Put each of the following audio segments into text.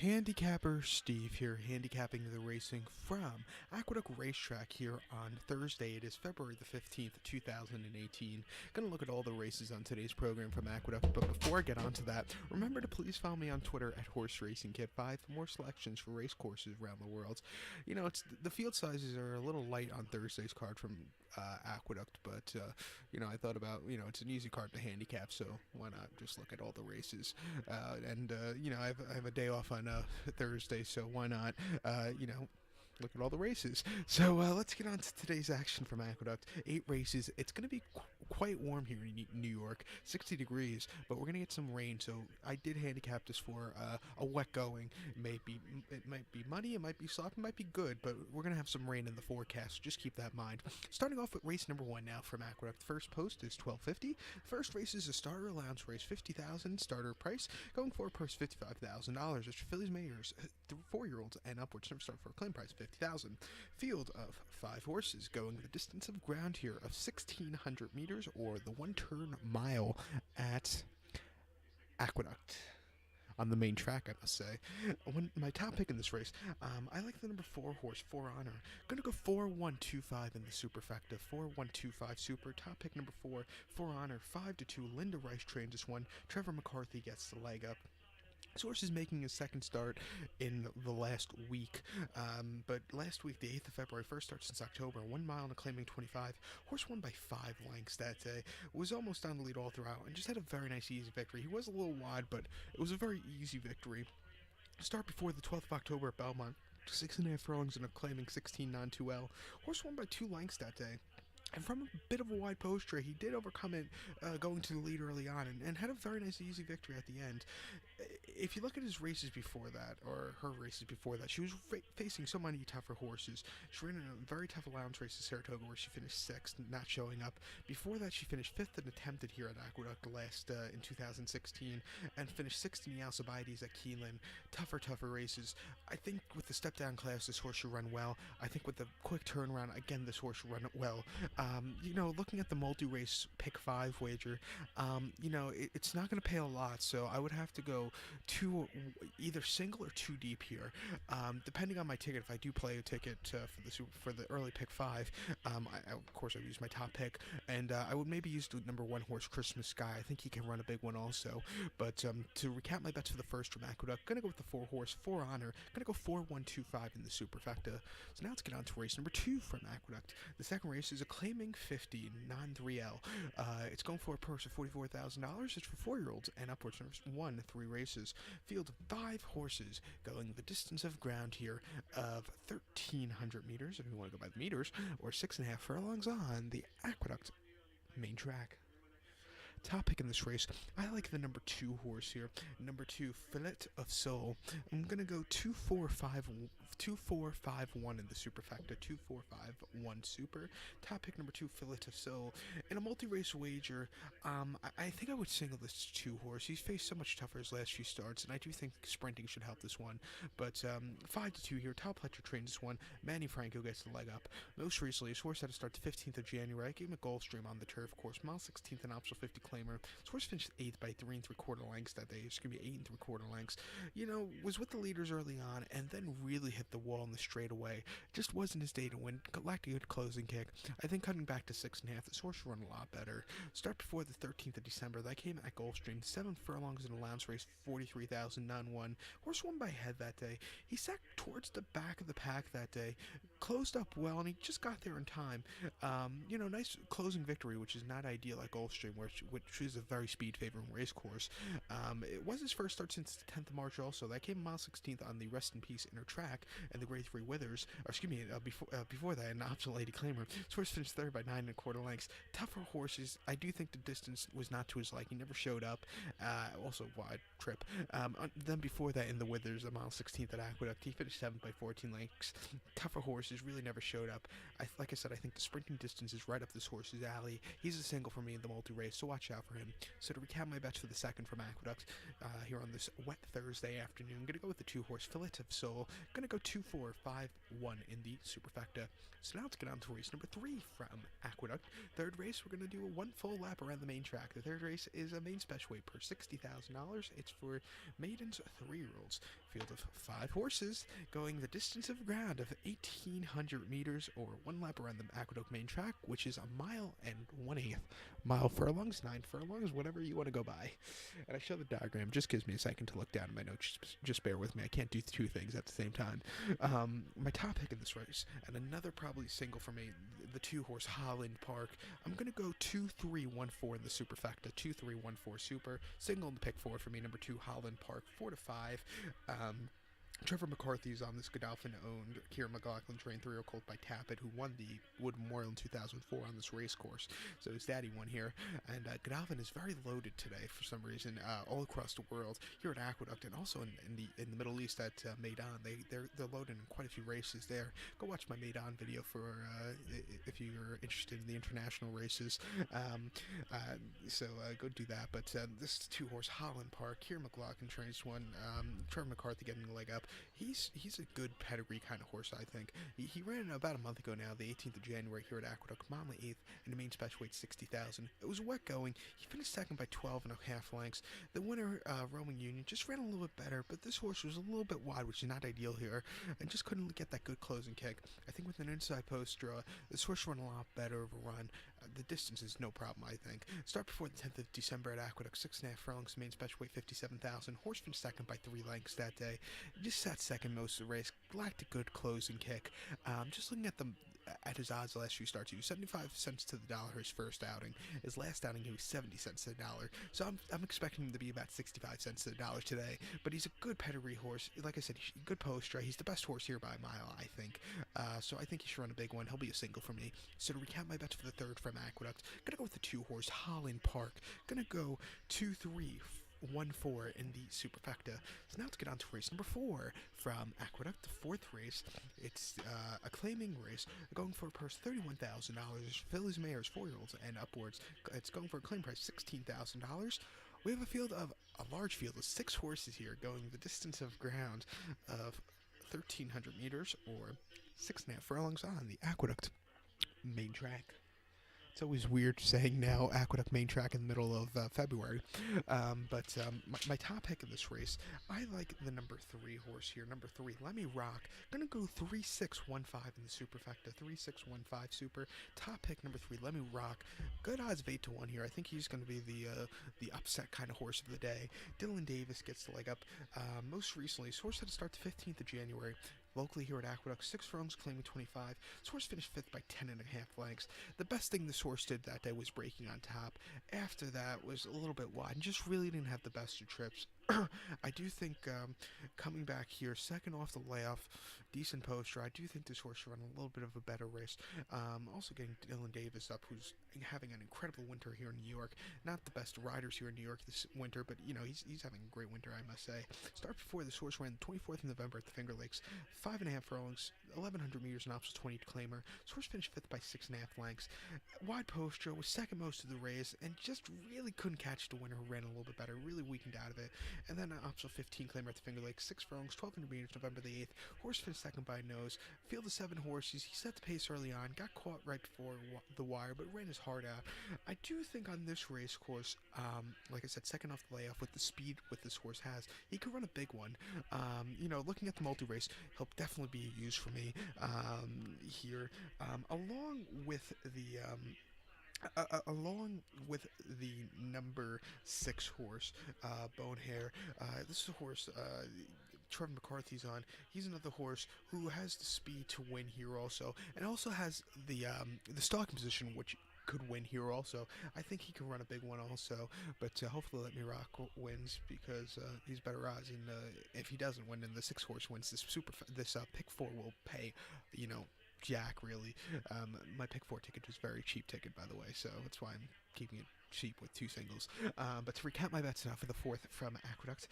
Handicapper Steve here, handicapping the racing from Aqueduct Racetrack here on Thursday. It is February the 15th, 2018. Going to look at all the races on today's program from Aqueduct, but before I get onto that, remember to please follow me on Twitter at Horse Racing Kit 5 for more selections for race courses around the world. You know, the field sizes are a little light on Thursday's card from Aqueduct, but I thought about, it's an easy card to handicap, so why not just look at all the races? I have a day off on Thursday, so why not, look at all the races. So let's get on to today's action from Aqueduct. 8 races. It's going to be quite warm here in New York, 60 degrees, but we're going to get some rain. So I did handicap this for a wet going. It might be muddy, it might be soft, it might be good, but we're going to have some rain in the forecast. So just keep that in mind. Starting off with race number 1 now from Aqueduct. First post is $12.50. First race is a starter allowance race, $50,000. Starter price going for a purse $55,000. It's for fillies, mares, 4-year-olds, and upwards. Never start for a claim price $50,000. Field of 5 horses going the distance of ground here of 1,600 meters, or the 1-turn mile at Aqueduct. On the main track, I must say. My top pick in this race, I like the number 4 horse, For Honor. Going to go 4-1-2-5 in the superfecta. 4-1-2-5 super. Top pick number 4, For Honor. 5-2. Linda Rice trains this one. Trevor McCarthy gets the leg up. This horse is making his second start in the last week, but last week, the 8th of February, first start since October, 1 mile and a claiming 25. Horse won by 5 lengths that day, was almost on the lead all throughout, and just had a very nice, easy victory. He was a little wide, but it was a very easy victory. Start before the 12th of October at Belmont, 6.5 furlongs and a claiming 16 non-2L. Horse won by 2 lengths that day. And from a bit of a wide post tray, he did overcome it going to the lead early on and had a very nice, easy victory at the end. If you look at his races before that, or her races before that, she was facing so many tougher horses. She ran in a very tough allowance race at Saratoga where she finished 6th, not showing up. Before that, she finished 5th and attempted here at Aqueduct last in 2016, and finished 6th in the Alcibiades at Keeneland. Tougher races. I think with the step-down class, this horse should run well. I think with the quick turnaround, again, this horse should run well. Looking at the multi-race pick 5 wager, it's not going to pay a lot, so I would have to go either single or 2 deep here, depending on my ticket. If I do play a ticket for the early pick 5, of course I would use my top pick, and I would maybe use the number 1 horse, Christmas Sky. I think he can run a big one also. But to recap my bets for the first from Aqueduct, gonna go with the 4 horse, For Honor. Gonna go 4-1-2-5 in the superfecta. So now let's get on to race number 2 from Aqueduct. The second race is a claiming 50 non-3L. It's going for a purse of $44,000. It's for 4-year-olds and upwards. Won 3 races. Field of 5 horses going the distance of ground here of 1,300 meters, if you want to go by the meters, or 6.5 furlongs on the Aqueduct main track. Top pick in this race, I like the number 2 horse here. Number 2, Fillet of Soul. I'm gonna go 2-4-5-1 in the superfecta. 2-4-5-1 super. Top pick number 2, Fillet of Soul. In a multi-race wager, I think I would single this 2 horse. He's faced so much tougher his last few starts, and I do think sprinting should help this one. But 5-2 here. Top Pletcher trains this one. Manny Franco gets the leg up. Most recently, his horse had to start the 15th of January. I gave him a Gulfstream on the turf course. Mile 16th and optional 50 claimer. His horse finished 8th by 3 3/4 lengths that day. It's going to be 8 3/4 lengths. Was with the leaders early on and then really hit the wall in the straightaway. Just wasn't his day to win. Lacked a good closing kick. I think cutting back to 6.5, this horse should run a lot better. Start before the 13th of December. That came at Gulfstream. 7 furlongs in allowance race, 43,000 non-1. Horse won by head that day. He sat towards the back of the pack that day. Closed up well, and he just got there in time. Nice closing victory, which is not ideal at Gulfstream, which is a very speed-favoring race course. It was his first start since the 10th of March also. That came mile 16th on the Rest in Peace Inner Track and the Grade 3 Withers. Before that, an optional Lady Claimer. His horse finished 3rd by 9 1/4 lengths. Tougher horses. I do think the distance was not to his liking. He never showed up. Also wide trip. Then before that, in the Withers, mile 16th at Aqueduct, he finished 7th by 14 lengths. Tougher horses really never showed up. Like I said, I think the sprinting distance is right up this horse's alley. He's a single for me in the multi-race, so watch out for him. So to recap my bets for the second from Aqueduct here on this wet Thursday afternoon, I'm going to go with the 2-horse Fillet of Soul. Going to go 2-4-5-1 in the superfecta. So now let's get on to race number 3 from Aqueduct. Third race, we're going to do a 1 full lap around the main track. The third race is a main special weight per $60,000. It's for maidens 3-year-olds. Field of 5 horses going the distance of ground of 1,800 meters or 1 lap around the Aqueduct main track, which is 1.125 mile furlongs, 9 furlongs, whatever you want to go by. And I show the diagram. Just gives me a second to look down at my notes. Just bear with me. I can't do 2 things at the same time. My top pick in this race, and another probably single for me, the 2-horse Holland Park. I'm going to go 2-3-1-4 in the superfecta. 2-3-1-4 super. Single in the pick 4 for me. Number 2 Holland Park. 4-5. Trevor McCarthy's on this Godolphin-owned Kieran McLaughlin trained 3-year-old colt by Tappet, who won the Wood Memorial in 2004 on this race course. So his daddy won here. And Godolphin is very loaded today for some reason, all across the world. Here at Aqueduct and also in the Middle East at Meydan. They're loaded in quite a few races there. Go watch my Meydan video for if you're interested in the international races. So go do that. But this 2-horse Holland Park, Kieran McLaughlin trains one. Trevor McCarthy getting a leg up. He's a good pedigree kind of horse, I think. He ran about a month ago now, the 18th of January here at Aqueduct, mile 8th in the main special weight 60,000. It was wet going. He finished second by 12.5 lengths. The winner, Roman Union, just ran a little bit better, but this horse was a little bit wide, which is not ideal here, and just couldn't get that good closing kick. I think with an inside post draw, this horse ran a lot better of a run. The distance is no problem, I think. Start before the 10th of December at Aqueduct, 6.5 furlongs, main special weight 57,000. Horse finished second by 3 lengths that day. Just sat second most of the race. Lacked a good closing kick. Just looking at his odds the last few starts, he was 75 cents to the dollar his first outing. His last outing, he was 70 cents to the dollar. So I'm expecting him to be about 65 cents to the dollar today. But he's a good pedigree horse. Like I said, he's a good post draw. He's the best horse here by a mile, I think. So I think he should run a big one. He'll be a single for me. So to recap my bets for the third from Aqueduct, gonna go with the 2-horse Holland Park. Gonna go 2-3-1-4 in the superfecta. So now let's get on to race number 4 from Aqueduct, the 4th race. It's a claiming race going for a purse $31,000. Fillies, mares, 4-year-olds, and upwards. It's going for a claim price $16,000. We have a large field of 6 horses here going the distance of ground of 1,300 meters or 6.5 furlongs on the Aqueduct main track. It's always weird saying now Aqueduct main track in the middle of February. But my top pick in this race, I like the number 3 horse here. Number 3, Let Me Rock. Gonna go 3-6-1-5 in the superfecta. 3-6-1-5 super. Top pick number 3, Let Me Rock. Good odds of 8-1 here. I think he's gonna be the upset kind of horse of the day. Dylan Davis gets the leg up. Most recently, his horse had to start the 15th of January. Locally here at Aqueduct, 6 furlongs claiming 25. This horse finished 5th by 10.5 lengths. The best thing this horse did that day was breaking on top. After that was a little bit wide and just really didn't have the best of trips. I do think coming back here, second off the layoff, decent poster. I do think this horse should run a little bit of a better race. Also getting Dylan Davis up, who's having an incredible winter here in New York. Not the best riders here in New York this winter, but you know he's having a great winter, I must say. Start before this horse ran the 24th of November at the Finger Lakes, 5.5 furlongs, 1,100 meters, and opposite 20 to claimer. This horse finished 5th by 6.5 lengths. Wide poster, was second most of the race, and just really couldn't catch the winner who ran a little bit better. Really weakened out of it. And then optional 15 claimer at the Finger Lakes, 6 furlongs, 1,200 meters, November the 8th. Horse finished second by a nose. Field of 7 horses. He set the pace early on, got caught right before the wire, but ran his heart out. I do think on this race course, like I said, second off the layoff with the speed what this horse has, he could run a big one. You know, looking at the multi-race, he'll definitely be used for me here, along with the number 6 horse, Bonehair. This is a horse Trevor McCarthy's on. He's another horse who has the speed to win here also, and also has the stalking position, which could win here also. I think he can run a big one also, but hopefully Let Me Rock wins because he's better odds. And if he doesn't win, then the 6 horse wins. This pick 4 will pay, you know, jack really. My pick 4 ticket was very cheap ticket, by the way, so that's why I'm keeping it cheap with 2 singles. But to recap my bets now for the 4th from Aqueduct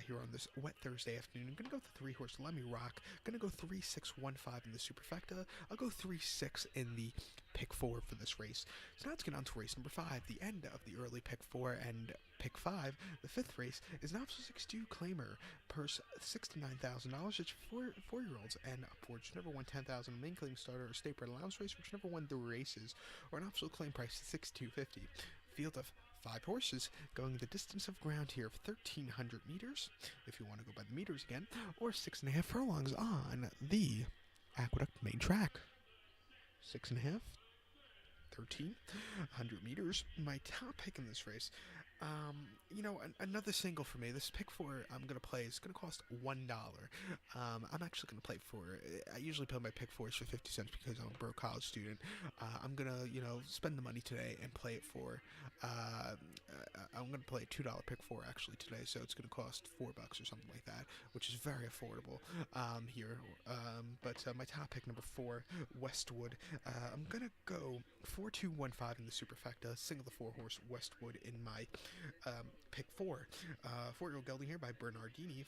here on this wet Thursday afternoon, I'm going to go with the 3-horse Let Me Rock. Going to go 3-6-1-5 in the superfecta. I'll go 3-6 in the pick 4 for this race. So now let's get on to race number 5, the end of the early pick 4 and pick 5. The 5th race is an optional 6-2 claimer, purse $69,000. It's for 4-year-olds and upwards. Number 1, 10,000 main claim starter or state bred allowance race, which never won the races, or an optional claim price of $6,250. Field of 5 horses going the distance of ground here of 1,300 meters, if you want to go by the meters again, or 6.5 furlongs on the Aqueduct main track. 6.5, 1,300 meters. My top pick in this race, another single for me. This pick 4 I'm going to play is going to cost $1. I'm actually going to play for, I usually play my pick 4s for 50 cents because I'm a broke college student. I'm going to, spend the money today and play it for, I'm going to play a $2 pick 4 actually today, so it's going to cost $4 or something like that, which is very affordable here. But my top pick, number 4, Westwood. I'm going to go 4-2-1-5 in the superfecta, single the 4-horse Westwood in my pick 4. 4-year-old gelding here by Bernardini.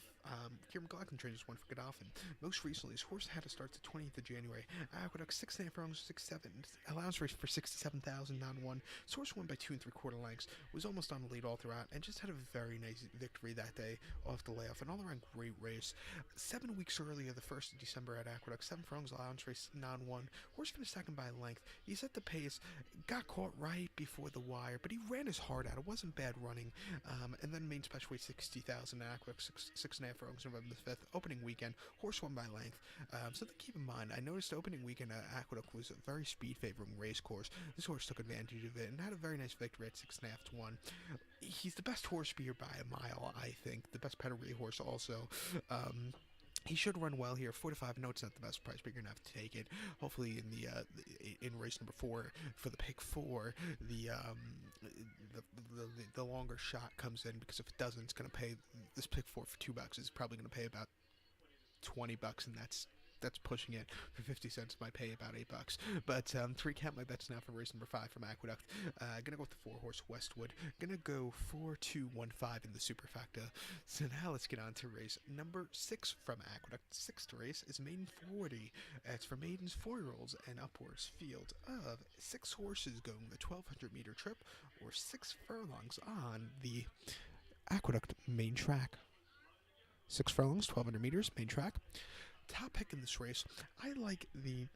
Kieran McLaughlin trains 1 for Godolphin. Most recently, his horse had to start the 20th of January. Aqueduct 6.5 furlongs, 6-7. Allowance race for 67,000, non-1. His horse won by 2 3/4 lengths. Was almost on the lead all throughout, and just had a very nice victory that day off the layoff. An all-around great race. 7 weeks earlier, the 1st of December at Aqueduct, 7 furlongs, allowance race, non-1. Horse finished second by a length. He set the pace, got caught right before the wire, but he ran his heart out. It wasn't bad running. And then main special weight 60,000 Aqueduct, 6.5 furlongs, November the 5th. Opening weekend, horse won by length. Something to keep in mind, I noticed the opening weekend at Aqueduct was a very speed-favoring race course. This horse took advantage of it and had a very nice victory at 6.5 to 1. He's the best horse here by a mile, I think. The best pedigree horse also. He should run well here. 4-5. I know it's not the best price, but you're gonna have to take it. Hopefully, in the in race number 4 for the pick 4, the longer shot comes in, because if it doesn't, it's gonna pay this pick 4 for $2. It's probably gonna pay about $20, and that's pushing it. For 50 cents, might pay about $8. But to recap my bets now for race number 5 from Aqueduct, gonna go with the 4-horse Westwood. Gonna go 4-2-1-5 in the superfecta. So now let's get on to race number 6 from Aqueduct. 6th race is maiden 40. It's for maidens, 4-year-olds and upwards. Field of 6 horses going the 1,200 meter trip, or 6 furlongs on the Aqueduct main track. 6 furlongs, 1,200 meters, main track. Top pick in this race, I like the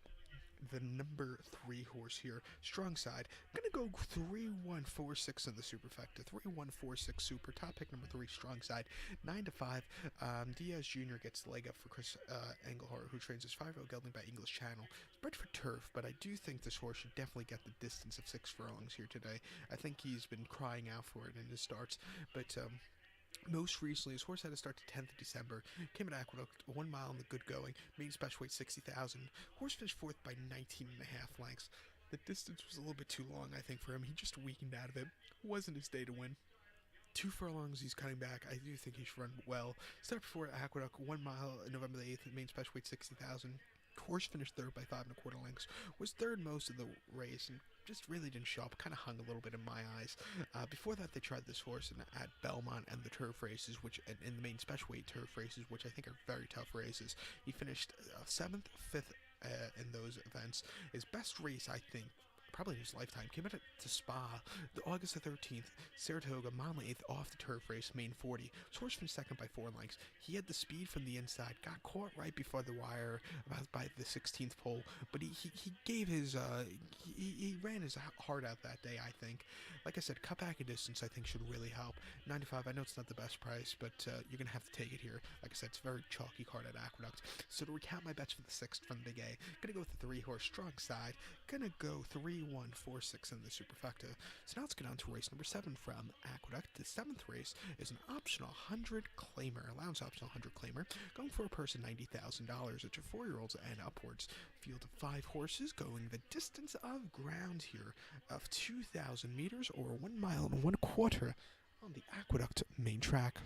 number 3 horse here, strong side. I'm going to go 3-1-4-6 in the superfecta. 3-1-4-6 super. Top pick number 3, strong side. 9-5. Diaz Jr. gets the leg up for Chris Engelhart, who trains his 5-year-old gelding by English Channel. It's bred for turf, but I do think this horse should definitely get the distance of 6 furlongs here today. I think he's been crying out for it in his starts, but most recently, his horse had to start the 10th of December. Came at Aqueduct, 1 mile in the good going. Main special weight 60,000. Horse finished 4th by 19.5 lengths. The distance was a little bit too long, I think, for him. He just weakened out of it. Wasn't his day to win. 2 furlongs, he's cutting back. I do think he should run well. Start before Aqueduct, 1 mile, November the 8th. Main special weight 60,000. Horse finished 3rd by 5 1/4 lengths. Was 3rd most of the race and just really didn't show up. Kind of hung a little bit in my eyes. Before that, they tried this horse at Belmont and the turf races, which in the main special weight turf races, which I think are very tough races. He finished 7th, 5th in those events. His best race, I think, probably in his lifetime, came out to Spa, August the 13th, Saratoga, mile 8th, off the turf race, main 40. His horse finished 2nd by 4 lengths. He had the speed from the inside, got caught right before the wire, about by the 16th pole, but he gave his, he ran his heart out that day, I think. Like I said, cut back a distance, I think, should really help. 95, I know it's not the best price, but you're going to have to take it here. Like I said, it's a very chalky card at Aqueduct. So to recount my bets for the 6th from the Big A, going to go with the 3-horse strong side, going to go 3-1-4-6 in the superfecta. So now let's get on to race number 7 from Aqueduct. The 7th race is an optional 100 claimer, allowance optional 100 claimer, going for a person $90,000. It's for 4-year-olds and upwards. Field of 5 horses going the distance of ground here of 2,000 meters, or 1 mile and 1/4 on the Aqueduct main track.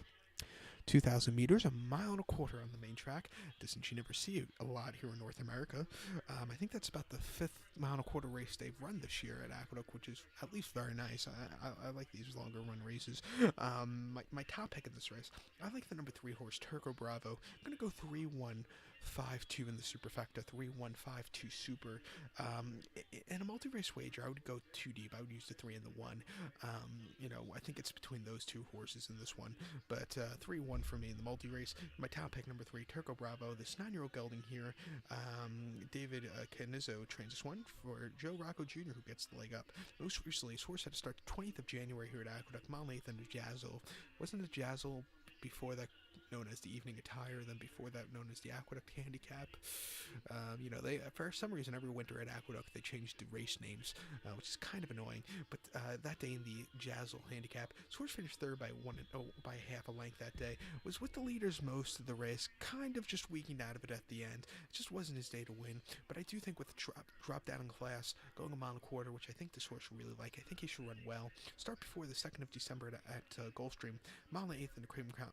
2,000 meters, a mile and a quarter on the main track. Distance you never see a lot here in North America. I think that's about the fifth mile and a quarter race they've run this year at Aqueduct, which is at least very nice. I like these longer run races. My top pick of this race, I like the number 3 horse, Turco Bravo. I'm going to go 3-1-5-2 in the superfecta, 3-1-5-2 super. In a multi-race wager, I would go too deep. I would use the 3 and the 1. I think it's between those two horses in this one. But 3-1 for me in the multi-race. My top pick, number 3, Turco Bravo. This 9-year-old gelding here, David Canizzo trains this one for Joe Rocco Jr., who gets the leg up. Most recently, his horse had to start the 20th of January here at Aqueduct, mile 8th under Jazzle. Wasn't the Jazzle before that known as the evening attire, then before that known as the Aqueduct handicap? They, for some reason, every winter at Aqueduct they changed the race names, which is kind of annoying. But that day in the Jazzle handicap, his horse finished third by half a length that day. Was with the leaders most of the race, kind of just weakened out of it at the end. It just wasn't his day to win. But I do think with the drop down in class, going a mile and a quarter, which I think this horse will really like, I think he should run well. Start before the 2nd of December at Gulfstream, mile and 8th in the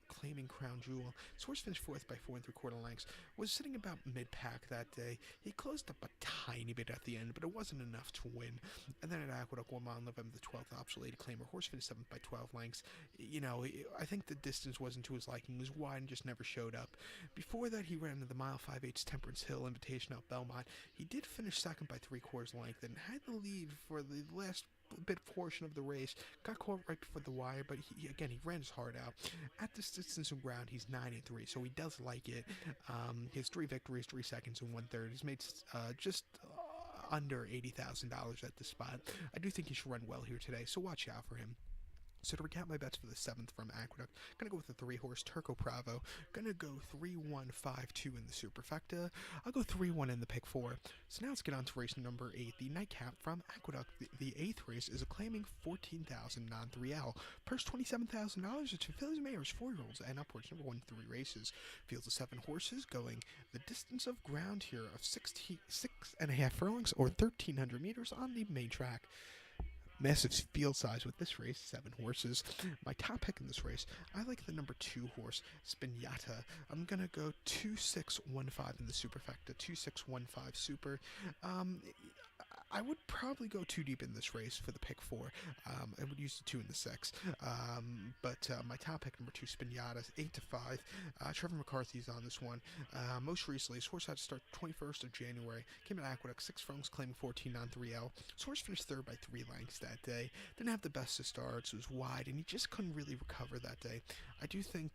claiming Crown Jewel. His horse finished 4th by 4 3/4 lengths. Was sitting about mid-pack that day. He closed up a tiny bit at the end, but it wasn't enough to win. And then at Aqueduct, 1 mile, November the 12th, Obsolete Claimer. Horse finished 7th by 12 lengths. I think the distance wasn't to his liking. It was wide and just never showed up. Before that, he ran to the mile 5/8 Temperance Hill Invitation out Belmont. He did finish 2nd by 3/4 length and had the lead for the last bit portion of the race. Got caught right before the wire, but he ran his heart out. At this distance and ground, he's 9-3, so he does like it. He has 3 victories, 3 seconds, and 1/3. He's made just under $80,000 at the spot. I do think he should run well here today, so watch out for him. So to recap my bets for the 7th from Aqueduct, going to go with the 3 horse Turco Bravo. Going to go 3-1-5-2 in the superfecta. I'll go 3-1 in the pick 4. So now let's get on to race number 8, the nightcap from Aqueduct. The 8th race is a claiming 14,000 non-3L. Purse $27,000. It's Phillies, Mayors, 4-year-olds, and upwards. Number 1 3 races. Fields of 7 horses going the distance of ground here of 6.5 furlongs or 1,300 meters on the main track. Massive field size with this race, 7 horses. My top pick in this race, I like the number 2 horse, Spinata. I'm going to go 2-6-1-5 in the superfecta, 2-6-1-5 super. I would probably go too deep in this race for the pick 4. I would use the 2 and the 6. But my top pick, number 2, Spinata, 8-5. Trevor McCarthy's on this one. Most recently, his horse had to start 21st of January. Came at Aqueduct, 6 furlongs, claiming 14 non-3L. His horse finished 3rd by 3 lengths that day. Didn't have the best of starts. It was wide, and he just couldn't really recover that day. I do think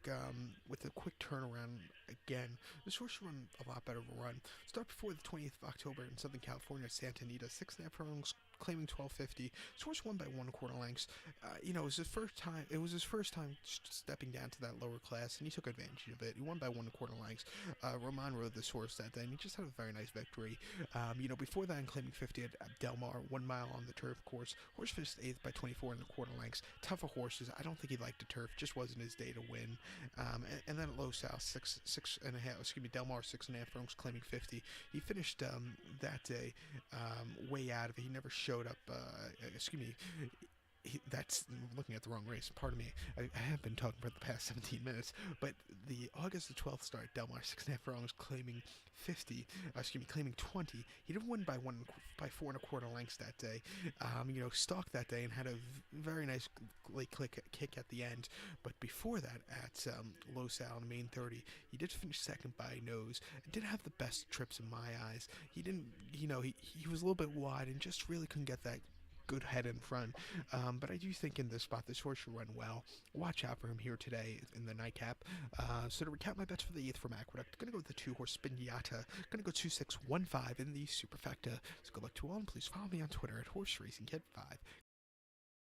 with a quick turnaround again, this horse should run a lot better of a run. Start before the 20th of October in Southern California at Santa Anita, 6.5 furlongs, claiming 12.50. His horse won by 1/4 lengths. It was his first time. It was his first time stepping down to that lower class, and he took advantage of it. He won by 1/4 lengths. Roman rode this horse that day, and he just had a very nice victory. Before that, in claiming 50 at Del Mar, 1 mile on the turf course. Horse finished 8th by 24.25 lengths. Tougher horses. I don't think he liked the turf. Just wasn't his day to win. And then at Low South, 6.5. Del Mar, 6.5 furlongs, claiming 50. He finished that day way out of it. He never showed up. That's looking at the wrong race. Pardon me. I have been talking for the past 17 minutes. But the August the 12th start, Del Mar, 6.5 furlongs, claiming 50. Claiming 20. He did win by 4.25 lengths that day. Stalked that day and had a very nice late kick at the end. But before that, at Low Sal in Main 30, he did finish 2nd by nose. Didn't have the best trips in my eyes. He didn't. He was a little bit wide and just really couldn't get that good head in front. But I do think in this spot, this horse should run well. Watch out for him here today in the nightcap. So to recap my bets for the 8th from Aqueduct, going to go with the 2 horse Spinata. Going to go 2-6-1-5 in the superfecta. So good luck to all, and please follow me on Twitter at HorseRacingKid5.